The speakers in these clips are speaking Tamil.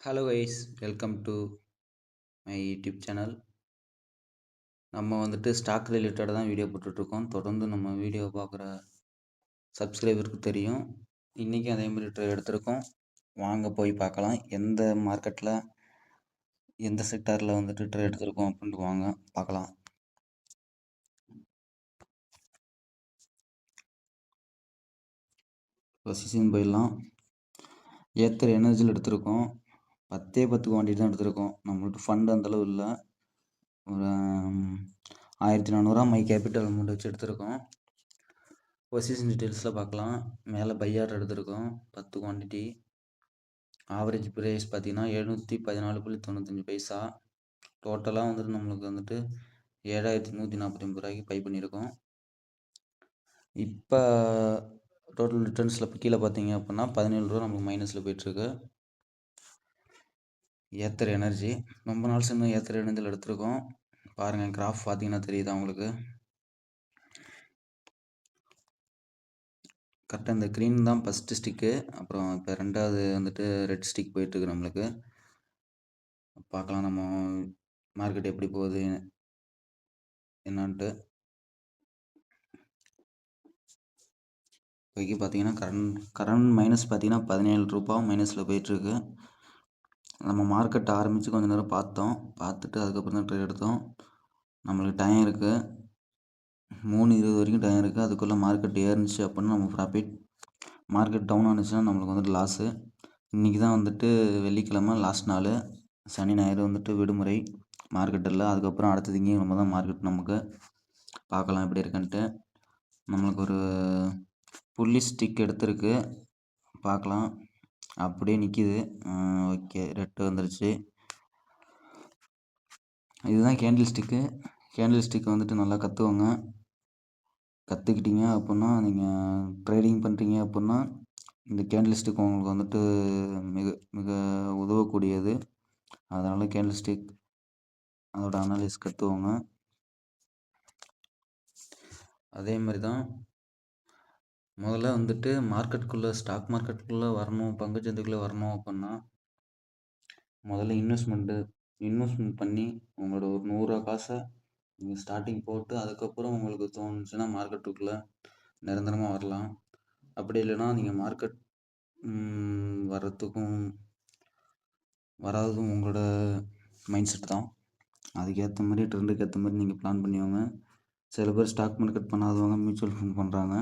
Hello guys, welcome to my YouTube channel. நம்ம வந்துட்டு ஸ்டாக் ரிலேட்டடாக தான் வீடியோ போட்டுட்ருக்கோம். தொடர்ந்து நம்ம வீடியோ பார்க்குற சப்ஸ்கிரைபருக்கு தெரியும். இன்றைக்கி அதே மாதிரி ட்ரேட் எடுத்திருக்கோம். வாங்க போய் பார்க்கலாம். எந்த மார்க்கெட்டில் எந்த செக்டாரில் வந்துட்டு ட்ரேட் எடுத்திருக்கோம் அப்படின்ட்டு வாங்க பார்க்கலாம். பொசிஷன் போயிடலாம். ஏத்தர் எனர்ஜியில் எடுத்திருக்கோம். 10 குவான்டிட்டி தான் எடுத்திருக்கோம். நம்மள்ட்ட ஃபண்ட் அந்தளவு இல்லை. ஒரு 1400 மை கேபிட்டல் அமௌண்ட் வச்சு எடுத்திருக்கோம். பொசிஷன் டீட்டெயில்ஸில் பார்க்கலாம். மேலே பை ஆர்டர் எடுத்திருக்கோம் 10 குவான்டிட்டி. ஆவரேஜ் ப்ரைஸ் பார்த்தீங்கன்னா 714.95 டோட்டலாக வந்துட்டு நம்மளுக்கு வந்துட்டு 7149 ரூபாய்க்கு பை பண்ணியிருக்கோம். இப்போ டோட்டல் ரிட்டர்ன்ஸில் கீழே பார்த்தீங்க அப்படின்னா 17 ரூபா நமக்கு மைனஸில் போயிட்டுருக்கு. ஏத்தர் எனர்ஜி ரொம்ப நாள் சின்ன ஏத்தர் எனர்ஜியில் எடுத்திருக்கோம். பாருங்கள், கிராஃப் பார்த்தீங்கன்னா தெரியுதா உங்களுக்கு. கரெக்டாக இந்த க்ரீன் தான் ஃபஸ்ட்டு ஸ்டிக்கு. அப்புறம் இப்போ ரெண்டாவது வந்துட்டு ரெட் ஸ்டிக் போயிட்டுருக்கு. நம்மளுக்கு பார்க்கலாம் நம்ம மார்க்கெட் எப்படி போகுது என்னான்ட்டு. இப்போதைக்கு பார்த்தீங்கன்னா கரண்ட் மைனஸ் பார்த்தீங்கன்னா 17 ரூபா மைனஸில் போயிட்டுருக்கு. நம்ம மார்க்கெட் ஆரம்பித்து கொஞ்சம் நேரம் பார்த்துட்டு அதுக்கப்புறம் தான் ட்ரேட் எடுத்தோம். நம்மளுக்கு டைம் இருக்குது, 3:20 வரைக்கும் டைம் இருக்குது. அதுக்குள்ளே மார்க்கெட் ஏறிச்சு அப்படின்னா நம்ம ப்ராஃபிட். மார்க்கெட் டவுன் ஆனிச்சுன்னா நம்மளுக்கு வந்துட்டு லாஸு. இன்றைக்கி தான் வந்துட்டு வெள்ளிக்கிழமை லாஸ்ட் நாள். சனி ஞாயிறு வந்துட்டு விடுமுறை மார்க்கெட்டில். அதுக்கப்புறம் அடுத்த திங்கக்கிழமை தான் மார்க்கெட். நமக்கு பார்க்கலாம் எப்படி இருக்குன்ட்டு. நம்மளுக்கு ஒரு புள்ளி ஸ்டிக் எடுத்திருக்கு, பார்க்கலாம். அப்படியே நிற்கிது. ஓகே, ரெட்டு வந்துருச்சு. இதுதான் கேண்டில் ஸ்டிக்கு. கேண்டில் ஸ்டிக் வந்துட்டு நல்லா கற்றுக்கிட்டீங்க அப்படின்னா நீங்கள் ட்ரேடிங் பண்ணுறீங்க அப்படின்னா இந்த கேண்டில் ஸ்டிக் உங்களுக்கு வந்துட்டு மிக மிக உதவக்கூடியது. அதனால் கேண்டில் ஸ்டிக் அதோட அனாலிசிஸ் கற்றுவோங்க. அதே மாதிரி தான் முதல்ல வந்துட்டு மார்க்கெட்டுக்குள்ளே ஸ்டாக் மார்க்கெட்டுக்குள்ளே வரணும், பங்குச்சந்தைக்குள்ளே வரணும் அப்படின்னா முதல்ல இன்வெஸ்ட்மெண்ட் பண்ணி உங்களோட ஒரு 100 காசை நீங்கள் ஸ்டார்டிங் போட்டு அதுக்கப்புறம் உங்களுக்கு தோணுச்சுன்னா மார்க்கெட்டுக்குள்ளே நிரந்தரமாக வரலாம். அப்படி இல்லைன்னா நீங்கள் மார்க்கெட் வர்றதுக்கும் வராததும் உங்களோட மைண்ட் செட் தான். அதுக்கேற்ற மாதிரி ட்ரெண்டுக்கு ஏற்ற மாதிரி நீங்கள் பிளான் பண்ணிவாங்க. சில பேர் ஸ்டாக் மார்க்கெட் பண்ணாதவங்க மியூச்சுவல் ஃபண்ட் பண்ணுறாங்க.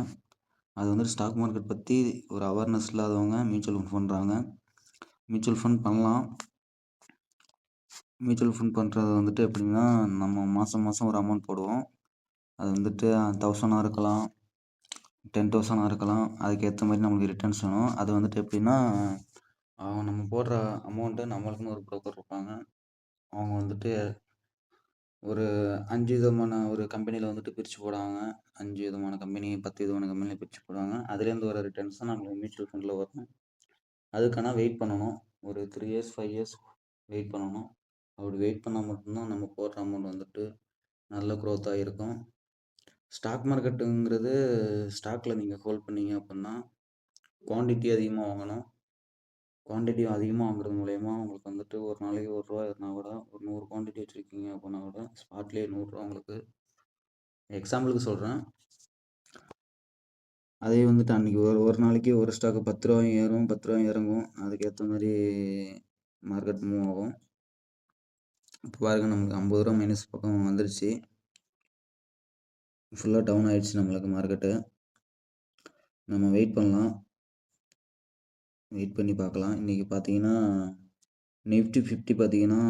அது வந்துட்டு ஸ்டாக் மார்க்கெட் பற்றி ஒரு அவேர்னஸ் இல்லாதவங்க மியூச்சுவல் ஃபண்ட் பண்ணுறாங்க. மியூச்சுவல் ஃபண்ட் பண்ணலாம். மியூச்சுவல் ஃபண்ட் பண்ணுறது வந்துட்டு எப்படின்னா, நம்ம மாதம் ஒரு அமௌண்ட் போடுவோம். அது வந்துட்டு 1000 இருக்கலாம், 10,000 இருக்கலாம். அதுக்கேற்ற மாதிரி நம்மளுக்கு ரிட்டர்ன்ஸ் வேணும். அது வந்துட்டு எப்படின்னா, நம்ம போடுற அமௌண்ட்டு நம்மளுக்குன்னு ஒரு ப்ரோக்கர் இருப்பாங்க. அவங்க வந்துட்டு ஒரு 5 விதமான ஒரு கம்பெனியில் வந்துட்டு பிரித்து போடுவாங்க. 5 விதமான கம்பெனி, 10 விதமான கம்பெனியில் பிரித்து போடுவாங்க. அதுலேருந்து வர ரிட்டர்ன்ஸ் தான் நம்மளுக்கு மியூச்சுவல் ஃபண்டில் வரணும். அதுக்கான வெயிட் பண்ணணும். ஒரு 3 இயர்ஸ் 5 இயர்ஸ் வெயிட் பண்ணணும். அப்படி வெயிட் பண்ணால் மட்டும்தான் நம்ம போடுற அமௌண்ட் வந்துட்டு நல்ல க்ரோத்தாக இருக்கும். ஸ்டாக் மார்க்கெட்டுங்கிறது ஸ்டாக்கில் நீங்கள் ஹோல்ட் பண்ணீங்க அப்படின்னா குவான்டிட்டி அதிகமாக வாங்கணும். குவான்டிட்டி அதிகமாக வாங்குறது மூலயமா உங்களுக்கு வந்துட்டு ஒரு நாளைக்கு ரூபா இருந்தால் கூட ஒரு 100 குவான்டிட்டி வச்சுருக்கீங்க அப்படின்னா கூட ஸ்பாட்லேயே 100 ரூபா உங்களுக்கு. எக்ஸாம்பிளுக்கு சொல்கிறேன். அதே வந்துட்டு அன்றைக்கி ஒரு நாளைக்கு ஒரு ஸ்டாக்கு 10 ரூபாயும் ஏறும், 10 ரூபாயும் இறங்கும். அதுக்கேற்ற மாதிரி மார்க்கெட் மூவ் ஆகும். இப்போ பாருங்கள், நமக்கு 50 ரூபா மைனஸ் பக்கம் வந்துருச்சு. ஃபுல்லாக டவுன் ஆகிடுச்சு நம்மளுக்கு மார்க்கெட்டு. நம்ம வெயிட் பண்ணலாம், வெயிட் பண்ணி பார்க்கலாம். இன்றைக்கி பார்த்தீங்கன்னா நிஃப்டி 50 பார்த்தீங்கன்னா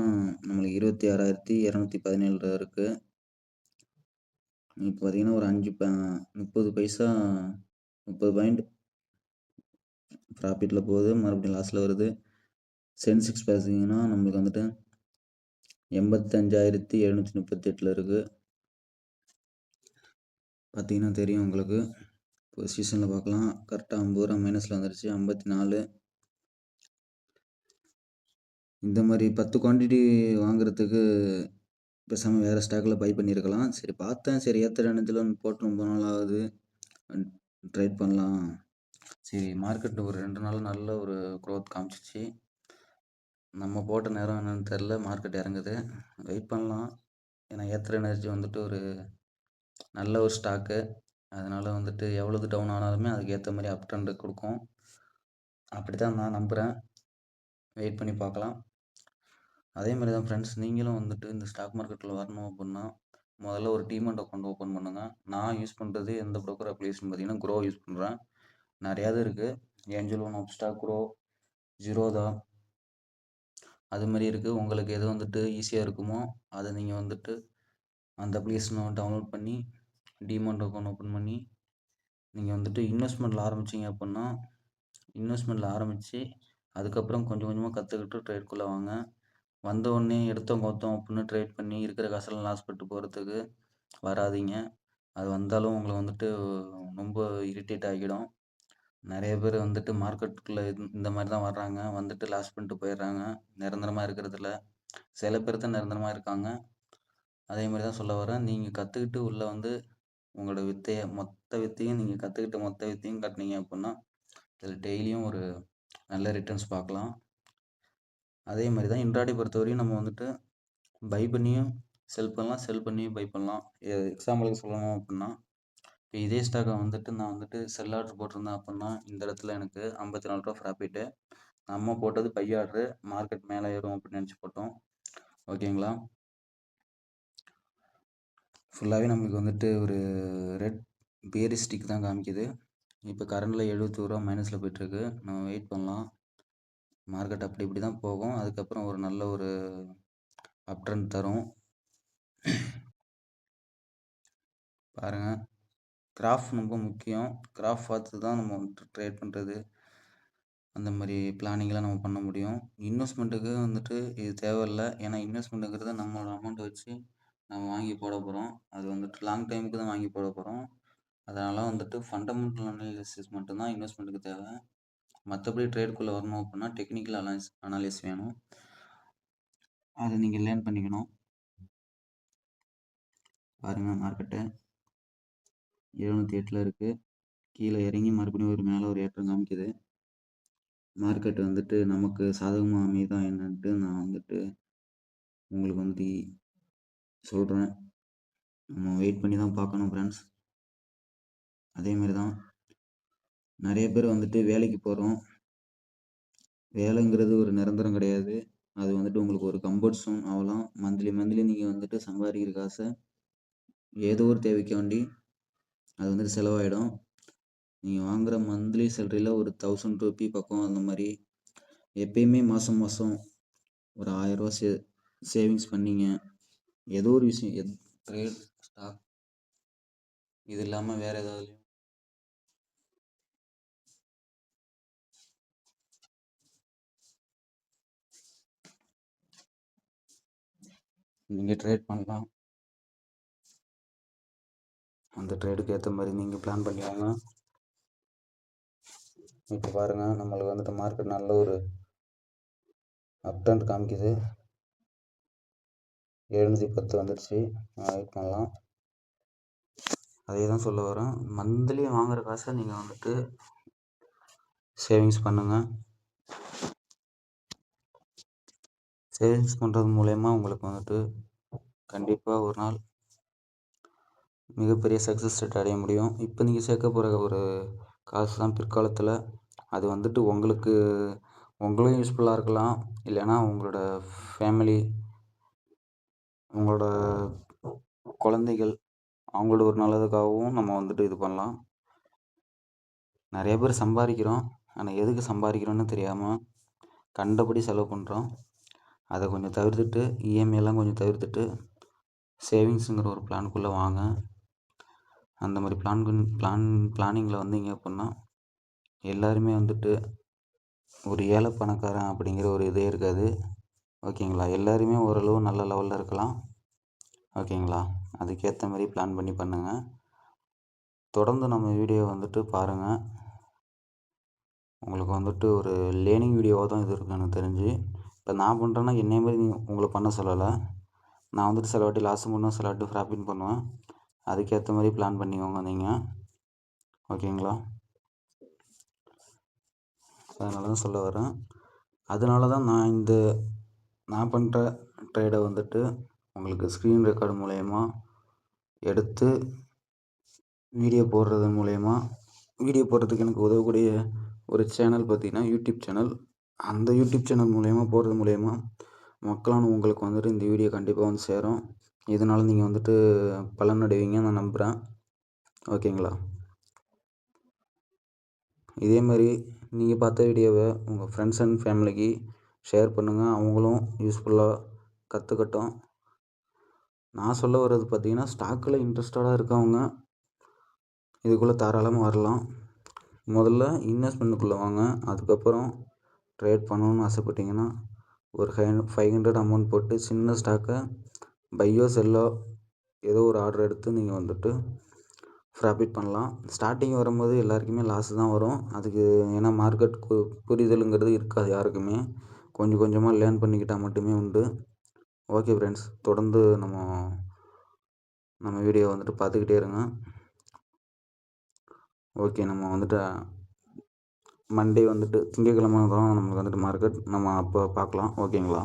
நம்மளுக்கு 26,217 இருக்குது. இப்போ பார்த்தீங்கன்னா ஒரு 30 பைசா 30 பாயிண்ட் ப்ராஃபிட்டில் போகுது, மறுபடியும் லாஸில் வருது. சென்செக்ஸ் பார்த்தீங்கன்னா நம்மளுக்கு வந்துட்டு 85,738 இருக்குது. பார்த்தீங்கன்னா தெரியும் உங்களுக்கு. பொசிஷனில் பார்க்கலாம். கரெக்டாக 50 ரூபா மைனஸில் வந்துருச்சு. 54. இந்த மாதிரி 10 குவான்டிட்டி வாங்குறதுக்கு பேசாமல் வேறு ஸ்டாக்கில் பை பண்ணியிருக்கலாம். சரி பார்த்தேன், சரி ஏத்தர் எனர்ஜியில் போட்டு ரொம்ப நாள் ஆகுது, ட்ரேட் பண்ணலாம். சரி, மார்க்கெட் ஒரு 2 நாள் நல்ல ஒரு க்ரோத் காமிச்சிச்சு. நம்ம போட்ட நேரம் என்னன்னு தெரில, மார்க்கெட் இறங்குது. வெயிட் பண்ணலாம். ஏன்னா ஏத்துற எனர்ஜி வந்துட்டு ஒரு நல்ல ஒரு ஸ்டாக்கு. அதனால வந்துட்டு எவ்வளவு டவுன் ஆனாலுமே அதுக்கு ஏற்ற மாதிரி அப் ட்ரெண்ட் கொடுக்கும். அப்படி தான் நான் நம்புகிறேன். வெயிட் பண்ணி பார்க்கலாம். அதே மாதிரி தான் ஃப்ரெண்ட்ஸ், நீங்களும் வந்துட்டு இந்த ஸ்டாக் மார்க்கெட்டில் வரணும் அப்படின்னா முதல்ல ஒரு டீமேட் அக்கௌண்ட் ஓப்பன் பண்ணுங்கள். நான் யூஸ் பண்ணுறது எந்த ப்ரோக்கர் அப்ளிகேஷன் பார்த்தீங்கன்னா க்ரோ யூஸ் பண்ணுறேன். நிறையாவது இருக்குது. ஏஞ்சல் ஒன், அப்ஸ்டாக், க்ரோ, ஜிரோதா, அது மாதிரி இருக்குது. உங்களுக்கு எது வந்துட்டு ஈஸியாக இருக்குமோ அதை நீங்கள் வந்துட்டு அந்த அப்ளிகேஷனை டவுன்லோட் பண்ணி டீமேட் அக்கௌண்ட் ஓப்பன் பண்ணி நீங்கள் வந்துட்டு இன்வெஸ்ட்மெண்ட்டில் ஆரம்பிச்சிங்க அப்படின்னா இன்வெஸ்ட்மெண்ட்டில் ஆரம்பித்து அதுக்கப்புறம் கொஞ்சம் கொஞ்சமாக கற்றுக்கிட்டு ட்ரேட்குள்ளே வாங்க. வந்த உடனே எடுத்தோம் கவுத்தோம் அப்படின்னு ட்ரேட் பண்ணி இருக்கிற காசெல்லாம் லாஸ் பண்ணிட்டு போகிறதுக்கு வராதீங்க. அது வந்தாலும் உங்களை வந்துட்டு ரொம்ப இரிட்டேட் ஆகிடும். நிறைய பேர் வந்துட்டு மார்க்கெட்டுக்குள்ளே இந்த மாதிரி தான் வர்றாங்க, வந்துட்டு லாஸ் பண்ணிட்டு போயிடுறாங்க. நிரந்தரமாக இருக்கிறதில்ல. சில பேர் தான் நிரந்தரமாக இருக்காங்க. அதே மாதிரி தான் சொல்ல வரேன். நீங்கள் கற்றுக்கிட்டு உள்ளே வந்து உங்களோட வித்தையை மொத்த வித்தையும் நீங்கள் கற்றுக்கிட்ட மொத்த வித்தையும் கட்டினீங்க அப்படின்னா இதில் டெய்லியும் ஒரு நல்ல ரிட்டர்ன்ஸ் பார்க்கலாம். அதே மாதிரி தான் இன்ட்ராடே பொறுத்தவரையும் நம்ம வந்துட்டு பை பண்ணியும் செல் பண்ணலாம், செல் பண்ணியும் பை பண்ணலாம். எக்ஸாம்பிளுக்கு சொல்லணும் அப்படின்னா இப்போ இதே ஸ்டாக்கை வந்துட்டு நான் வந்துட்டு செல் ஆர்டர் போட்டிருந்தேன் அப்படின்னா இந்த இடத்துல எனக்கு 54 ரூபா ப்ராஃபிட்டு. நம்ம போட்டது பை ஆர்டரு, மார்க்கெட் மேலே ஏறும் அப்படின்னு நினச்சி போட்டோம். ஓகேங்களா? ஃபுல்லாகவே நம்மளுக்கு வந்துட்டு ஒரு ரெட் பேரிஸ்டிக் தான் காமிக்குது. இப்போ கரண்டில் 71 ரூபா மைனஸில் போயிட்டுருக்கு. நம்ம வெயிட் பண்ணலாம். மார்க்கெட் அப்படி இப்படி தான் போகும். அதுக்கப்புறம் ஒரு நல்ல ஒரு அப் ட்ரெண்ட் தரும். பாருங்கள், கிராஃப் ரொம்ப முக்கியம். கிராஃப் பார்த்து தான் நம்ம வந்துட்டு ட்ரேட் பண்ணுறது அந்த மாதிரி பிளானிங்லாம் நம்ம பண்ண முடியும். இன்வெஸ்ட்மெண்ட்டுக்கு வந்துட்டு இது தேவையில்லை. ஏன்னா இன்வெஸ்ட்மெண்ட்டுங்கிறது நம்மளோட அமௌண்ட்டை வச்சு நம்ம வாங்கி போட போகிறோம். அது வந்துட்டு லாங் டைமுக்கு தான் வாங்கி போட போகிறோம். அதனால் வந்துட்டு ஃபண்டமெண்டல் அனாலிசிஸ் மட்டும்தான் இன்வெஸ்ட்மெண்ட்டுக்கு தேவை. மற்றபடி ட்ரேடுக்குள்ளே வரணும் அப்படின்னா டெக்னிக்கல் அனாலிசிஸ் வேணும். அதை நீங்கள் லேர்ன் பண்ணிக்கணும். பாருங்கள், மார்க்கெட்டு 708 இருக்குது. கீழே இறங்கி மறுபடியும் ஒரு மேலே ஒரு ஏற்றம் காமிக்குது. மார்க்கெட் வந்துட்டு நமக்கு சாதகமாக அமையுதா என்னன்ட்டு நான் வந்துட்டு உங்களுக்கு வந்துட்டு சொல்கிறேன். நம்ம வெயிட் பண்ணி தான் பார்க்கணும் ஃப்ரெண்ட்ஸ். அதேமாரி தான் நிறைய பேர் வந்துட்டு வேலைக்கு போகிறோம். வேலைங்கிறது ஒரு நிரந்தரம் கிடையாது. அது வந்துட்டு உங்களுக்கு ஒரு கம்ஃபர்ட் ஜோன் ஆகலாம். மந்த்லி நீங்கள் வந்துட்டு சம்பாதிக்கிற காசை ஏதோ ஒரு தேவைக்கு வேண்டி அது வந்துட்டு செலவாயிடும். நீங்கள் வாங்குகிற மந்த்லி சேலரியில் ஒரு 1000 ரூபி பக்கம் அந்த மாதிரி எப்பயுமே மாதம் ஒரு 1000 ரூபா சேவிங்ஸ் பண்ணிங்க. ஏதோ ஒரு விஷயம், ட்ரேட், ஸ்டாக், இது இல்லாமல் வேறு ஏதாவது நீங்கள் ட்ரேட் பண்ணலாம். அந்த ட்ரேடுக்கு ஏற்ற மாதிரி நீங்கள் பிளான் பண்ணிவாங்க. இப்போ பாருங்கள், நம்மளுக்கு வந்துட்டு மார்க்கெட் நல்ல ஒரு அப் ட்ரெண்ட் காமிக்குது. 710 வந்துடுச்சு. வெயிட் பண்ணலாம். அதே தான் சொல்ல வரேன். மந்த்லி வாங்குகிற காசை நீங்கள் வந்துட்டு சேவிங்ஸ் பண்ணுங்கள். சேவிங்ஸ் பண்ணுறது மூலயமா உங்களுக்கு வந்துட்டு கண்டிப்பாக ஒரு நாள் மிகப்பெரிய சக்ஸஸ் ரேட் அடைய முடியும். இப்போ நீங்கள் சேர்க்க போகிற ஒரு காசு தான் பிற்காலத்தில் அது வந்துட்டு உங்களும் யூஸ்ஃபுல்லாக இருக்கலாம். இல்லைன்னா உங்களோட ஃபேமிலி, உங்களோட குழந்தைகள், அவங்களோட ஒரு நல்லதுக்காகவும் நம்ம வந்துட்டு இது பண்ணலாம். நிறைய பேர் சம்பாதிக்கிறோம், ஆனால் எதுக்கு சம்பாதிக்கிறோன்னு தெரியாமல் கண்டபடி செலவு பண்ணுறோம். அதை கொஞ்சம் தவிர்த்துட்டு, இஎம்ஐலாம் கொஞ்சம் தவிர்த்துட்டு சேவிங்ஸுங்கிற ஒரு பிளானுக்குள்ளே வாங்க. அந்த மாதிரி பிளானிங்கில் வந்தீங்க அப்படின்னா எல்லாருமே வந்துட்டு ஒரு ஏழை பணக்காரன் அப்படிங்கிற ஒரு இதே இருக்காது. ஓகேங்களா? எல்லாருமே ஓரளவு நல்ல லெவலில் இருக்கலாம். ஓகேங்களா? அதுக்கேற்ற மாதிரி பிளான் பண்ணி பண்ணுங்கள். தொடர்ந்து நம்ம வீடியோ வந்துட்டு பாருங்கள். உங்களுக்கு வந்துட்டு ஒரு லேர்னிங் வீடியோவாக தான் இது இருக்குது எனக்கு தெரிஞ்சு. இப்போ நான் பண்ணுறேன்னா என்னைய மாதிரி உங்களை பண்ண சொல்லலை. நான் வந்துட்டு சில வாட்டி லாஸும் பண்ணுவேன், சில வாட்டி ப்ராஃபிட் பண்ணுவேன். அதுக்கேற்ற மாதிரி பிளான் பண்ணிக்கோங்க நீங்கள். ஓகேங்களா? அதனால தான் சொல்ல வரேன். அதனால தான் நான் பண்ணுற ட்ரேடை வந்துட்டு உங்களுக்கு ஸ்க்ரீன் ரெக்கார்டு மூலயமா எடுத்து வீடியோ போடுறதுக்கு எனக்கு உதவக்கூடிய ஒரு சேனல் பார்த்திங்கன்னா யூடியூப் சேனல். அந்த யூடியூப் சேனல் மூலயமா போடுறது மூலயமா மக்களான உங்களுக்கு வந்துட்டு இந்த வீடியோ கண்டிப்பாக வந்து சேரும். இதனால் நீங்கள் வந்துட்டு பலனடைவீங்கன்னு நான் நம்புகிறேன். ஓகேங்களா? இதே மாதிரி நீங்கள் பார்த்த வீடியோவை உங்கள் ஃப்ரெண்ட்ஸ் அண்ட் ஃபேமிலிக்கு ஷேர் பண்ணுங்கள். அவங்களும் யூஸ்ஃபுல்லாக கற்றுக்கட்டும். நான் சொல்ல வர்றது பார்த்திங்கன்னா, ஸ்டாக்கில் இன்ட்ரெஸ்டடாக இருக்கவங்க இதுக்குள்ளே தாராளமாக வரலாம். முதல்ல இன்வெஸ்ட்மெண்ட்டுக்குள்ளே வாங்க. அதுக்கப்புறம் ட்ரேட் பண்ணணுன்னு ஆசைப்பட்டீங்கன்னா ஒரு 500 அமௌண்ட் போட்டு சின்ன ஸ்டாக்கை பையோ செல்லோ ஏதோ ஒரு ஆர்டர் எடுத்து நீங்கள் வந்துட்டு ப்ராஃபிட் பண்ணலாம். ஸ்டார்டிங் வரும்போது எல்லாருக்குமே லாஸ் தான் வரும். அதுக்கு ஏன்னா மார்க்கெட் புரிதலுங்கிறது இருக்காது யாருக்குமே. கொஞ்சம் கொஞ்சமாக லேர்ன் பண்ணிக்கிட்டால் மட்டுமே உண்டு. ஓகே ஃப்ரெண்ட்ஸ், தொடர்ந்து நம்ம வீடியோ வந்துட்டு பார்த்துக்கிட்டே இருங்க. ஓகே, நம்ம வந்துட்டு மண்டே வந்துட்டு திங்கட்கிழமை தான் நம்மளுக்கு வந்துட்டு மார்க்கெட். நம்ம அப்போ பார்க்கலாம். ஓகேங்களா?